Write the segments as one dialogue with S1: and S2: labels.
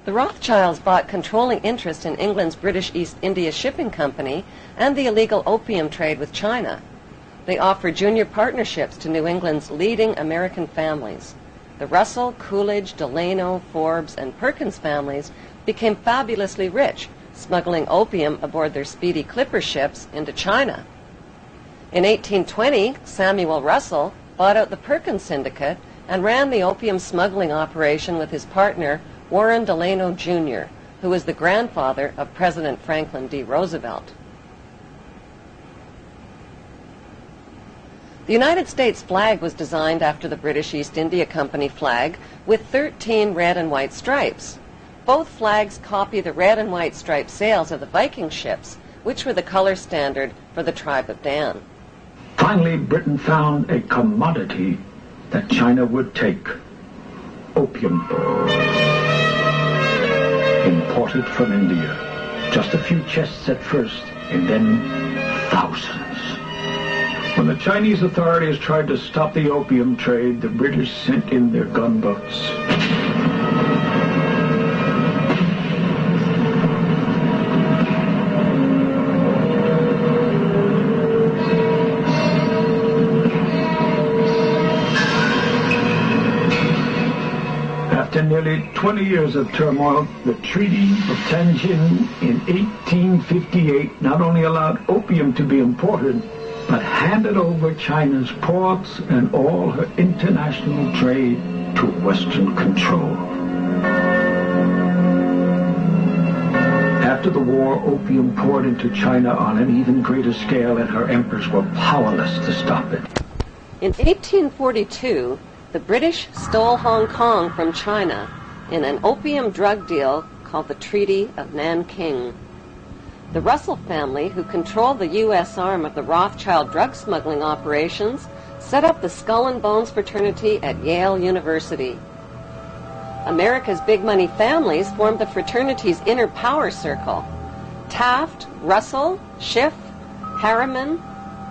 S1: The Rothschilds bought controlling interest in England's British East India Shipping Company and the illegal opium trade with China. They offered junior partnerships to New England's leading American families. The Russell, Coolidge, Delano, Forbes, and Perkins families became fabulously rich, smuggling opium aboard their speedy clipper ships into China. In 1820, Samuel Russell bought out the Perkins Syndicate and ran the opium smuggling operation with his partner, Warren Delano, Jr., who was the grandfather of President Franklin D. Roosevelt. The United States flag was designed after the British East India Company flag with 13 red and white stripes. Both flags copy the red and white striped sails of the Viking ships, which were the color standard for the tribe of Dan.
S2: Finally, Britain found a commodity that China would take: opium. Imported from India. Just a few chests at first, and then thousands. When the Chinese authorities tried to stop the opium trade, the British sent in their gunboats. After nearly 20 years of turmoil, the Treaty of Tianjin in 1858 not only allowed opium to be imported, but handed over China's ports and all her international trade to Western control. After the war, opium poured into China on an even greater scale, and her emperors were powerless to stop it.
S1: In 1842, the British stole Hong Kong from China in an opium drug deal called the Treaty of Nanking. The Russell family, who controlled the U.S. arm of the Rothschild drug smuggling operations, set up the Skull and Bones fraternity at Yale University. America's big money families formed the fraternity's inner power circle. Taft, Russell, Schiff, Harriman,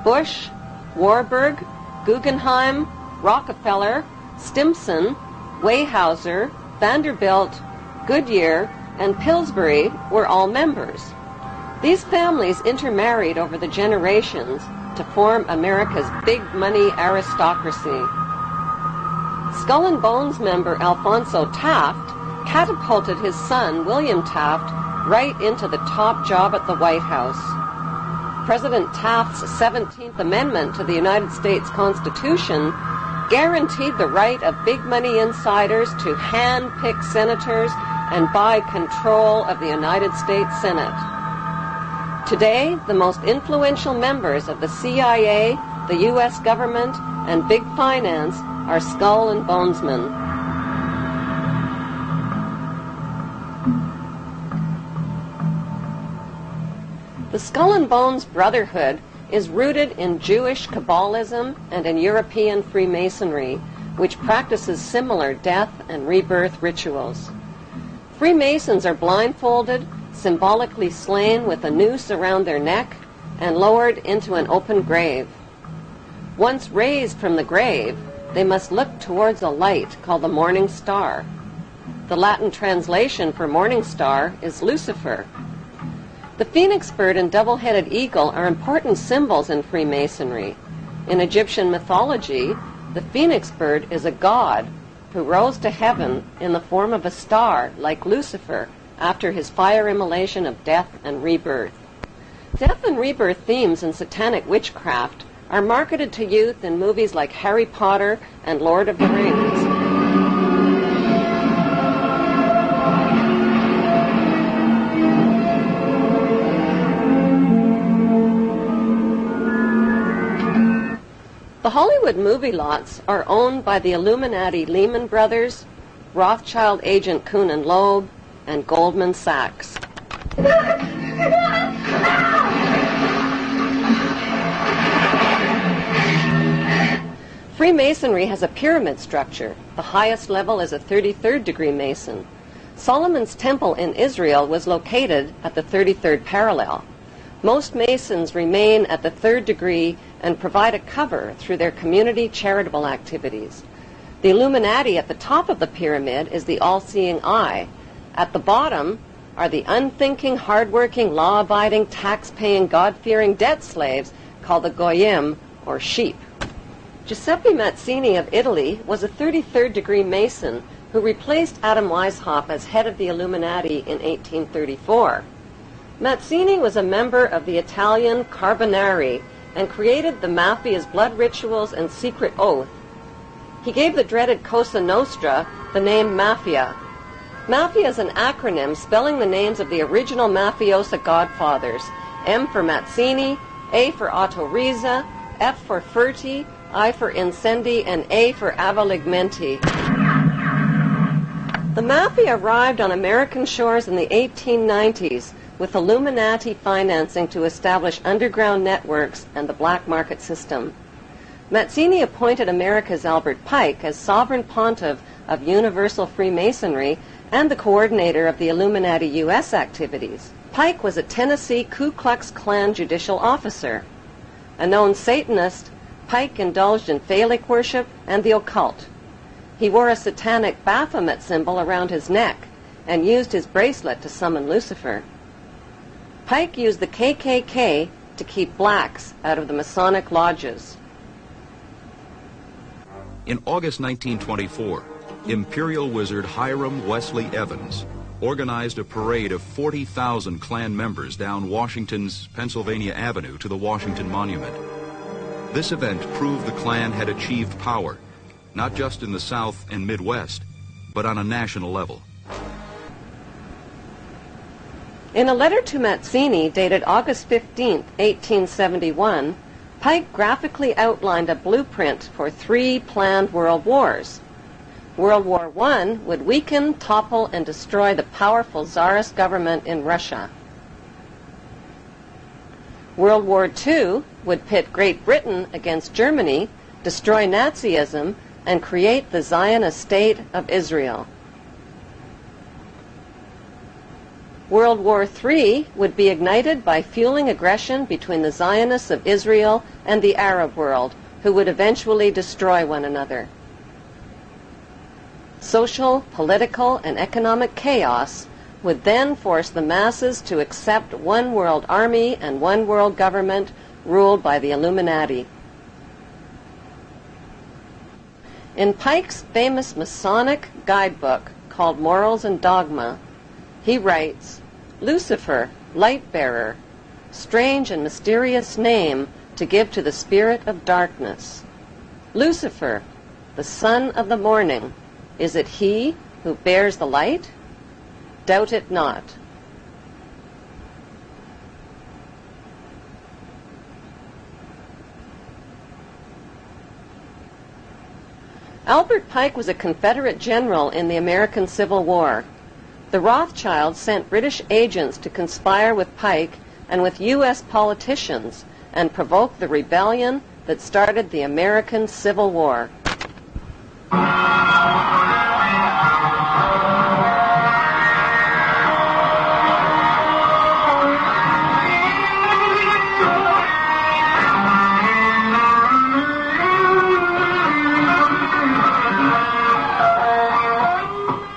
S1: Bush, Warburg, Guggenheim, Rockefeller, Stimson, Weyerhaeuser, Vanderbilt, Goodyear, and Pillsbury were all members. These families intermarried over the generations to form America's big money aristocracy. Skull and Bones member Alphonso Taft catapulted his son, William Taft, right into the top job at the White House. President Taft's 17th Amendment to the United States Constitution guaranteed the right of big money insiders to hand-pick senators and buy control of the United States Senate. Today, the most influential members of the CIA, the U.S. government, and big finance are Skull and Bonesmen. The Skull and Bones Brotherhood is rooted in Jewish Kabbalism and in European Freemasonry, which practices similar death and rebirth rituals. Freemasons are blindfolded, symbolically slain with a noose around their neck, and lowered into an open grave. Once raised from the grave, they must look towards a light called the morning star. The Latin translation for morning star is Lucifer. The phoenix bird and double-headed eagle are important symbols in Freemasonry. In Egyptian mythology, the phoenix bird is a god who rose to heaven in the form of a star like Lucifer after his fire immolation of death and rebirth. Death and rebirth themes in satanic witchcraft are marketed to youth in movies like Harry Potter and Lord of the Rings. The Hollywood movie lots are owned by the Illuminati Lehman Brothers, Rothschild agent Kuhn and Loeb, and Goldman Sachs. Freemasonry has a pyramid structure. The highest level is a 33rd degree Mason. Solomon's Temple in Israel was located at the 33rd parallel. Most Masons remain at the 3rd degree and provide a cover through their community charitable activities. The Illuminati at the top of the pyramid is the all-seeing eye. At the bottom are the unthinking, hard-working, law-abiding, tax-paying, God-fearing debt slaves called the Goyim, or sheep. Giuseppe Mazzini of Italy was a 33rd-degree Mason who replaced Adam Weishaupt as head of the Illuminati in 1834. Mazzini was a member of the Italian Carbonari and created the Mafia's blood rituals and secret oath. He gave the dreaded Cosa Nostra the name Mafia. Mafia is an acronym spelling the names of the original mafiosa godfathers: M for Mazzini, A for Otto Riza, F for Ferti, I for Incendi, and A for Avaligmenti. The Mafia arrived on American shores in the 1890s with Illuminati financing to establish underground networks and the black market system. Mazzini appointed America's Albert Pike as sovereign pontiff of Universal Freemasonry and the coordinator of the Illuminati U.S. activities. Pike was a Tennessee Ku Klux Klan judicial officer. A known Satanist, Pike indulged in phallic worship and the occult. He wore a satanic Baphomet symbol around his neck and used his bracelet to summon Lucifer. Pike used the KKK to keep blacks out of the Masonic lodges.
S3: In August 1924, Imperial Wizard Hiram Wesley Evans organized a parade of 40,000 Klan members down Washington's Pennsylvania Avenue to the Washington Monument. This event proved the Klan had achieved power, not just in the South and Midwest, but on a national level.
S1: In a letter to Mazzini dated August 15, 1871, Pike graphically outlined a blueprint for 3 planned world wars. World War I would weaken, topple, and destroy the powerful Tsarist government in Russia. World War II would pit Great Britain against Germany, destroy Nazism, and create the Zionist State of Israel. World War III would be ignited by fueling aggression between the Zionists of Israel and the Arab world, who would eventually destroy one another. Social, political, and economic chaos would then force the masses to accept one world army and one world government ruled by the Illuminati. In Pike's famous Masonic guidebook called Morals and Dogma, he writes, "Lucifer, light bearer, strange and mysterious name to give to the spirit of darkness. Lucifer, the son of the morning, is it he who bears the light? Doubt it not." Albert Pike was a Confederate general in the American Civil War. The Rothschilds sent British agents to conspire with Pike and with U.S. politicians and provoke the rebellion that started the American Civil War.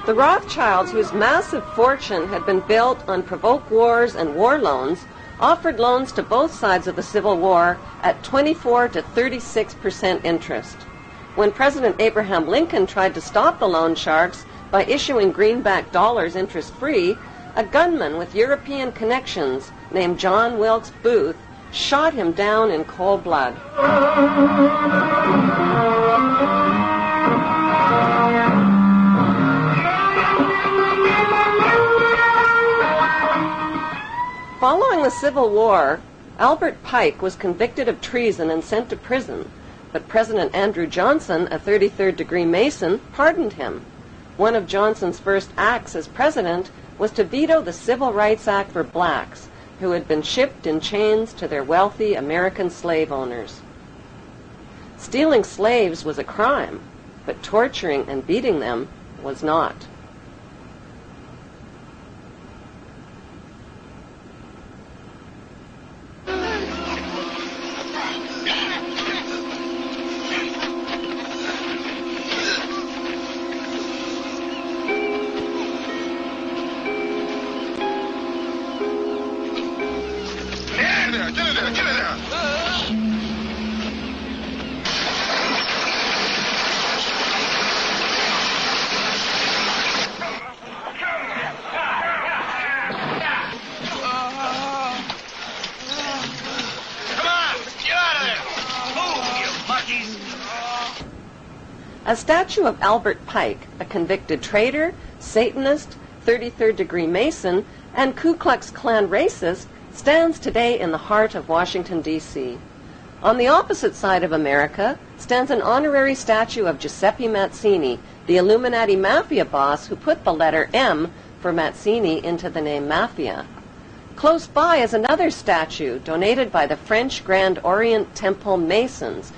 S1: The Rothschilds, whose massive fortune had been built on provoked wars and war loans, offered loans to both sides of the Civil War at 24 to 36% interest. When President Abraham Lincoln tried to stop the loan sharks by issuing greenback dollars interest-free, a gunman with European connections named John Wilkes Booth shot him down in cold blood. Following the Civil War, Albert Pike was convicted of treason and sent to prison, but President Andrew Johnson, a 33rd-degree Mason, pardoned him. One of Johnson's first acts as president was to veto the Civil Rights Act for blacks, who had been shipped in chains to their wealthy American slave owners. Stealing slaves was a crime, but torturing and beating them was not. A statue of Albert Pike, a convicted traitor, Satanist, 33rd degree Mason, and Ku Klux Klan racist, stands today in the heart of Washington, D.C. On the opposite side of America stands an honorary statue of Giuseppe Mazzini, the Illuminati Mafia boss who put the letter M for Mazzini into the name Mafia. Close by is another statue donated by the French Grand Orient Temple Masons,